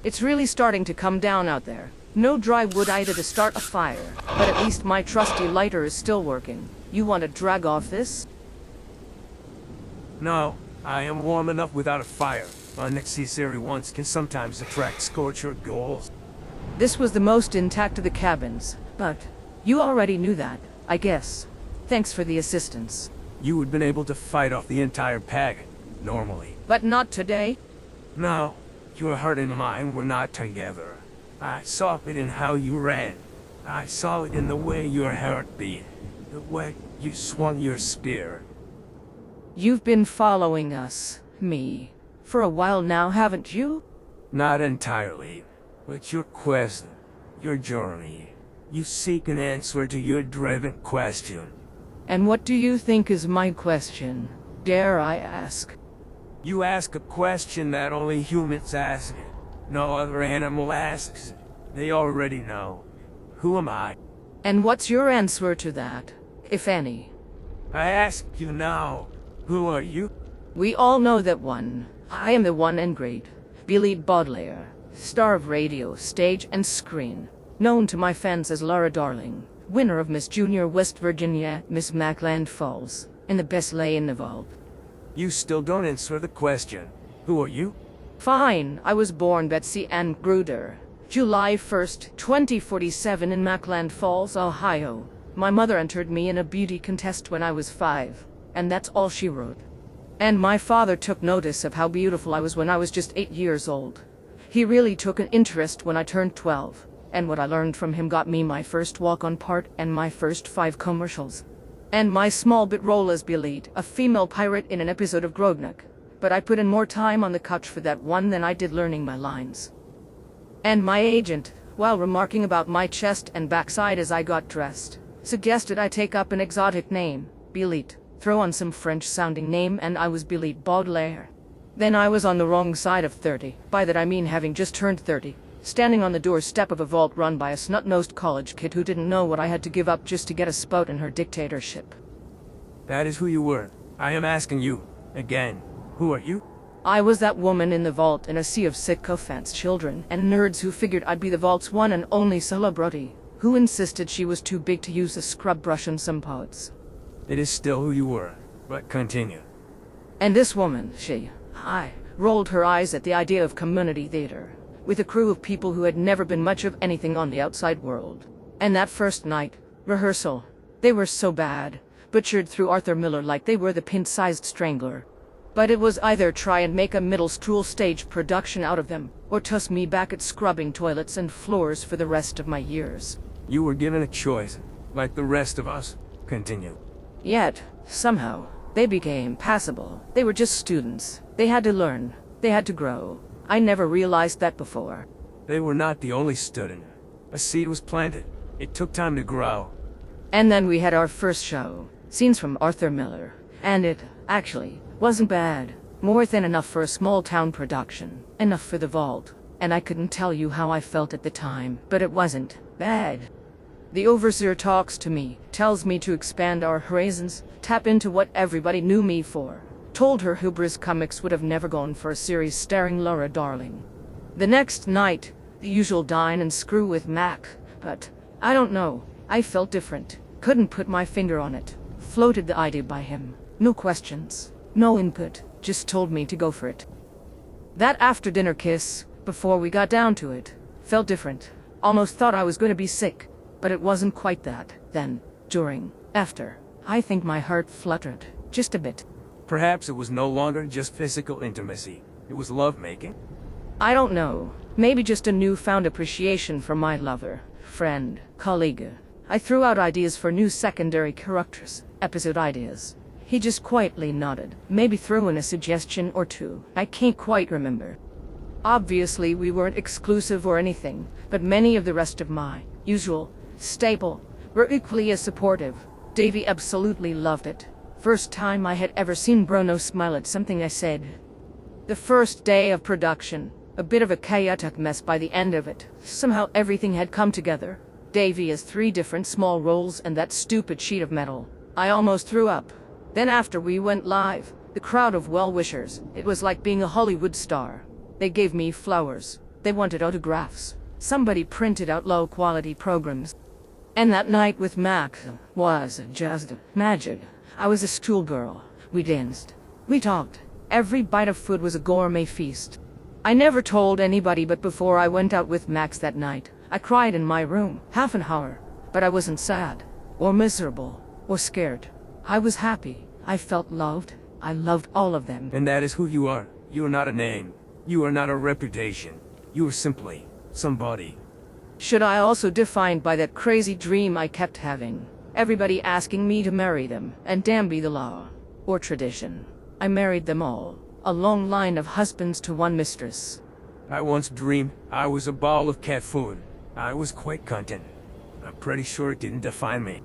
It's really starting to come down out there. No dry wood either to start a fire, but at least my trusty lighter is still working. You want to drag off this? No, I am warm enough without a fire. Unnecessary ones can sometimes attract scorcher goals. This was the most intact of the cabins, but you already knew that, I guess. Thanks for the assistance. You would have been able to fight off the entire pack, normally. But not today? No, your heart and mine were not together. I saw it in how you ran. I saw it in the way your heart beat, the way you swung your spear. You've been following us, me, for a while now, haven't you? Not entirely, but your quest, your journey. You seek an answer to your driven question. And what do you think is my question? Dare I ask? You ask a question that only humans ask. No other animal asks. They already know. Who am I? And what's your answer to that, if any? I ask you now. Who are you? We all know that one. I am the one and great Belit Baudelaire, star of radio, stage, and screen, known to my fans as Laura Darling, winner of Miss Junior West Virginia, Miss Mackland Falls, and the best lay in the vault. You still don't answer the question. Who are you? Fine, I was born Betsy Ann Gruder, July 1st, 2047 in Mackland Falls, Ohio. My mother entered me in a beauty contest when I was 5, and that's all she wrote. And my father took notice of how beautiful I was when I was just 8 years old. He really took an interest when I turned 12, and what I learned from him got me my first walk-on part and my first 5 commercials. And my small bit role as Belit, a female pirate in an episode of Grognak. But I put in more time on the couch for that one than I did learning my lines. And my agent, while remarking about my chest and backside as I got dressed, suggested I take up an exotic name, Belit, throw on some French-sounding name, and I was Belit Baudelaire. Then I was on the wrong side of 30, by that I mean having just turned 30, standing on the doorstep of a vault run by a snot-nosed college kid who didn't know what I had to give up just to get a spout in her dictatorship. That is who you were. I am asking you, again, who are you? I was that woman in the vault in a sea of sycophants, children, and nerds who figured I'd be the vault's one and only celebrity, who insisted she was too big to use a scrub brush on some pods. It is still who you were, but continue. And this woman, rolled her eyes at the idea of community theater, with a crew of people who had never been much of anything on the outside world. And that first night, rehearsal, they were so bad, butchered through Arthur Miller like they were the pint-sized Strangler. But it was either try and make a middle school stage production out of them, or toss me back at scrubbing toilets and floors for the rest of my years. You were given a choice, like the rest of us. Continue. Yet, somehow, they became passable. They were just students. They had to learn. They had to grow. I never realized that before. They were not the only student. A seed was planted. It took time to grow. And then we had our first show. Scenes from Arthur Miller. And it, actually, wasn't bad. More than enough for a small-town production. Enough for the vault. And I couldn't tell you how I felt at the time, but it wasn't bad. The overseer talks to me, tells me to expand our horizons, tap into what everybody knew me for. Told her Hubris Comics would have never gone for a series starring Laura Darling. The next night, the usual dine and screw with Mac, but I don't know, I felt different. Couldn't put my finger on it. Floated the idea by him. No questions, no input, just told me to go for it. That after-dinner kiss, before we got down to it, felt different. Almost thought I was going to be sick, but it wasn't quite that. Then, during, after, I think my heart fluttered, just a bit. Perhaps it was no longer just physical intimacy. It was love-making. I don't know. Maybe just a newfound appreciation for my lover, friend, colleague. I threw out ideas for new secondary characters, episode ideas. He just quietly nodded, maybe threw in a suggestion or two. I can't quite remember. Obviously, we weren't exclusive or anything, but many of the rest of my usual staple were equally as supportive. Davey absolutely loved it. First time I had ever seen Bruno smile at something I said. The first day of production, a bit of a chaotic mess by the end of it. Somehow everything had come together. Davey has 3 different small roles and that stupid sheet of metal. I almost threw up. Then after we went live, the crowd of well-wishers, it was like being a Hollywood star. They gave me flowers. They wanted autographs. Somebody printed out low-quality programs. And that night with Mac was just magic. I was a schoolgirl. We danced. We talked. Every bite of food was a gourmet feast. I never told anybody, but before I went out with Max that night, I cried in my room, half an hour. But I wasn't sad, or miserable, or scared. I was happy. I felt loved. I loved all of them. And that is who you are. You are not a name. You are not a reputation. You are simply somebody. Should I also defined by that crazy dream I kept having? Everybody asking me to marry them, and damn be the law. Or tradition. I married them all. A long line of husbands to one mistress. I once dreamed I was a ball of cat food. I was quite content. I'm pretty sure it didn't define me.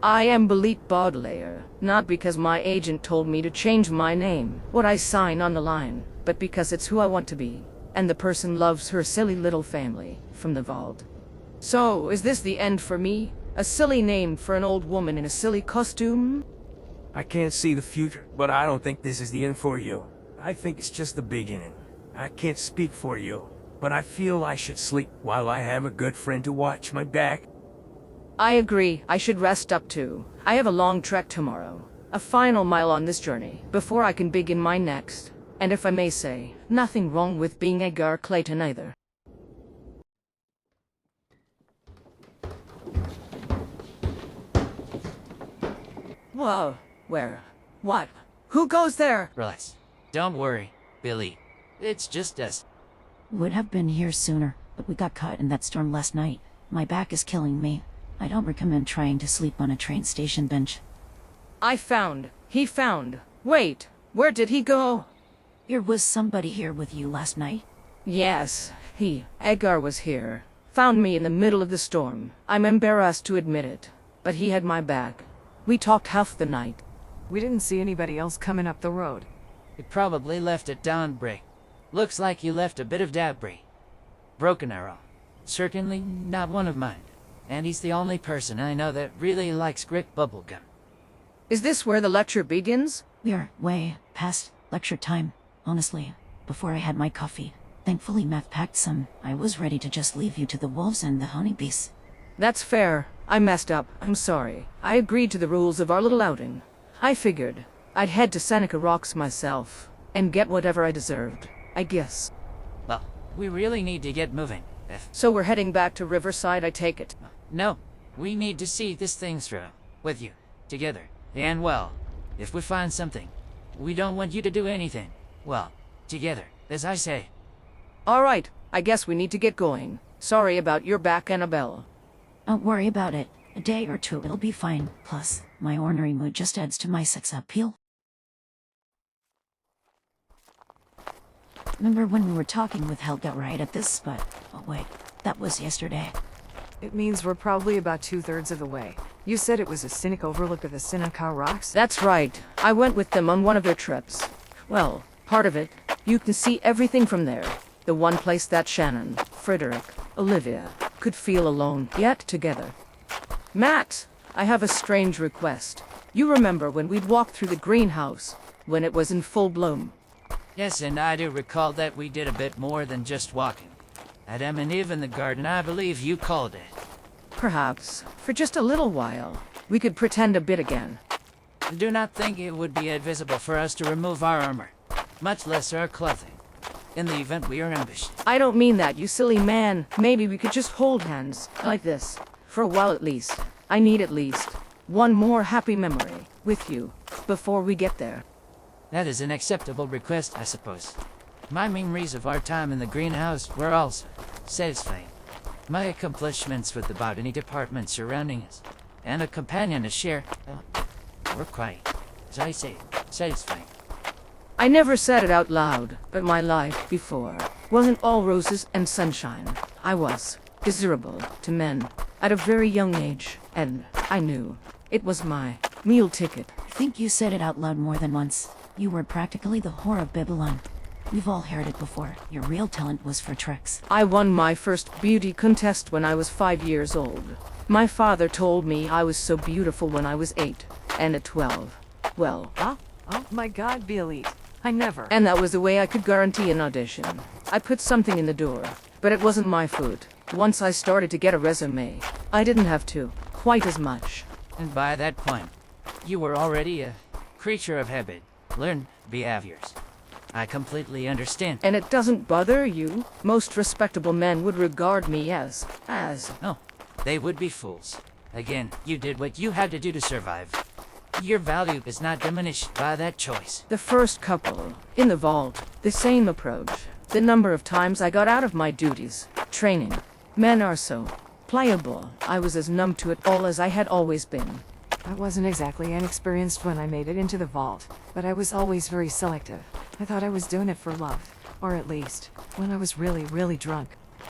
I am Belit Baudelaire, not because my agent told me to change my name, what I sign on the line, but because it's who I want to be. And the person loves her silly little family, from the vault. So, is this the end for me? A silly name for an old woman in a silly costume? I can't see the future, but I don't think this is the end for you. I think it's just the beginning. I can't speak for you, but I feel I should sleep while I have a good friend to watch my back. I agree, I should rest up too. I have a long trek tomorrow. A final mile on this journey, before I can begin my next. And if I may say, nothing wrong with being Edgar Clayton either. Whoa, where? What? Who goes there? Relax. Don't worry, Billy. It's just us. Would have been here sooner, but we got caught in that storm last night. My back is killing me. I don't recommend trying to sleep on a train station bench. He found. Wait, where did he go? There was somebody here with you last night. Yes, Edgar was here. Found me in the middle of the storm. I'm embarrassed to admit it, but he had my back. We talked half the night. We didn't see anybody else coming up the road. You probably left at dawnbreak. Looks like you left a bit of debris. Broken arrow. Certainly not one of mine. And he's the only person I know that really likes Grit bubblegum. Is this where the lecture begins? We're way past lecture time, honestly. Before I had my coffee. Thankfully Matt packed some. I was ready to just leave you to the wolves and the honeybees. That's fair. I messed up. I'm sorry. I agreed to the rules of our little outing. I figured I'd head to Seneca Rocks myself and get whatever I deserved, I guess. Well, we really need to get moving. So we're heading back to Riverside, I take it? No, we need to see this thing through. With you. Together. And well, if we find something, we don't want you to do anything. Well, together, as I say. All right, I guess we need to get going. Sorry about your back, Annabelle. Don't worry about it. A day or two it'll be fine. Plus, my ornery mood just adds to my sex appeal. Remember when we were talking with Helga right at this spot? Oh wait, that was yesterday. It means we're probably about 2/3 of the way. You said it was a scenic overlook of the Seneca Rocks? That's right. I went with them on one of their trips. Well, part of it. You can see everything from there. The one place that Shannon, Frederick, Olivia could feel alone, yet together. Max, I have a strange request. You remember when we'd walked through the greenhouse, when it was in full bloom? Yes, and I do recall that we did a bit more than just walking. Adam and Eve in the garden, I believe you called it. Perhaps, for just a little while, we could pretend a bit again. I do not think it would be advisable for us to remove our armor, much less our clothing, in the event we are ambushed. I don't mean that, you silly man. Maybe we could just hold hands, like this, for a while at least. I need at least one more happy memory with you before we get there. That is an acceptable request, I suppose. My memories of our time in the greenhouse were also satisfying. My accomplishments with the botany department surrounding us, and a companion to share, were quite, as I say, satisfying. I never said it out loud, but my life before wasn't all roses and sunshine. I was desirable to men at a very young age, and I knew it was my meal ticket. I think you said it out loud more than once. You were practically the whore of Babylon. We've all heard it before. Your real talent was for tricks. I won my first beauty contest when I was 5 years old. My father told me I was so beautiful when I was 8, and at 12, well... Oh my god, Belit. I never... And that was the way I could guarantee an audition. I put something in the door. but it wasn't my food. Once I started to get a resume, I didn't have to, quite as much. And by that point, you were already a creature of habit, learned behaviors. I completely understand. And it doesn't bother you? Most respectable men would regard me as... No, they would be fools. Again, you did what you had to do to survive. Your value is not diminished by that choice. The first couple, in the vault, the same approach. The number of times I got out of my duties, training. Men are so pliable. I was as numb to it all as I had always been. I wasn't exactly inexperienced when I made it into the vault, but I was always very selective. I thought I was doing it for love, or at least, when I was really, really drunk.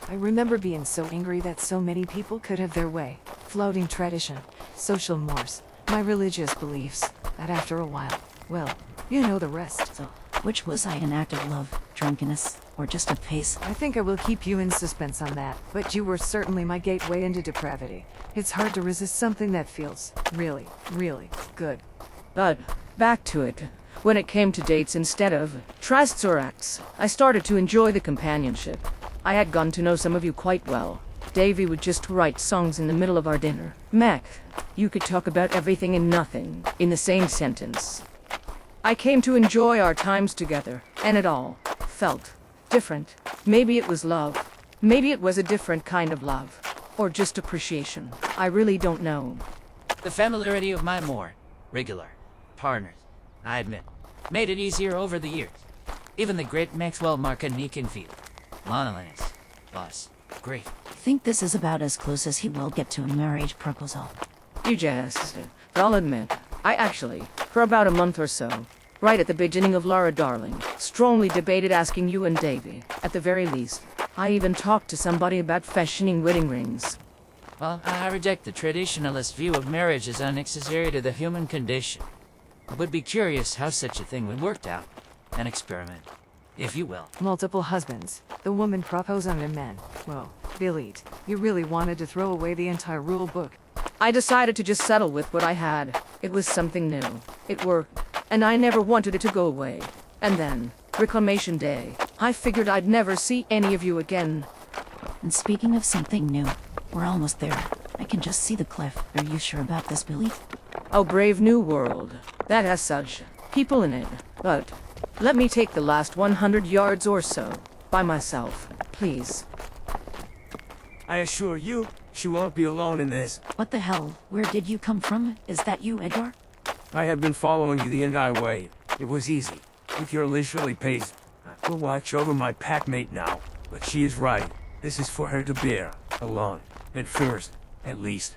I remember being so angry that so many people could have their way, floating tradition, social mores, my religious beliefs, that after a while, well, you know the rest. So, which was I, an act of love, drunkenness, or just a phase? I think I will keep you in suspense on that, but you were certainly my gateway into depravity. It's hard to resist something that feels really, really good. But, back to it. When it came to dates instead of trusts or acts, I started to enjoy the companionship. I had gotten to know some of you quite well. Davy would just write songs in the middle of our dinner. Mac, you could talk about everything and nothing in the same sentence. I came to enjoy our times together, and it all felt different. Maybe it was love. Maybe it was a different kind of love. Or just appreciation. I really don't know. The familiarity of my more regular partners, I admit, made it easier over the years. Even the great Maxwell Marconi can feel loneliness, loss, grief. I think this is about as close as he will get to a marriage proposal. You just... I'll admit, I actually, for about a month or so, right at the beginning of Laura Darling, strongly debated asking you and Davy, at the very least. I even talked to somebody about fashioning wedding rings. Well, I reject the traditionalist view of marriage as unnecessary to the human condition. I would be curious how such a thing would work out. An experiment, if you will. Multiple husbands. The woman proposing to men. Well, Belit, you really wanted to throw away the entire rule book. I decided to just settle with what I had. It was something new. It worked, and I never wanted it to go away. And then, Reclamation Day, I figured I'd never see any of you again. And speaking of something new, we're almost there. I can just see the cliff. Are you sure about this, Billy? Oh, brave new world. That has such people in it. But let me take the last 100 yards or so by myself, please. I assure you, she won't be alone in this. What the hell? Where did you come from? Is that you, Edgar? I have been following you the entire way. It was easy. With your leisurely pace, I will watch over my packmate now. But she is right. This is for her to bear, alone. At first, at least.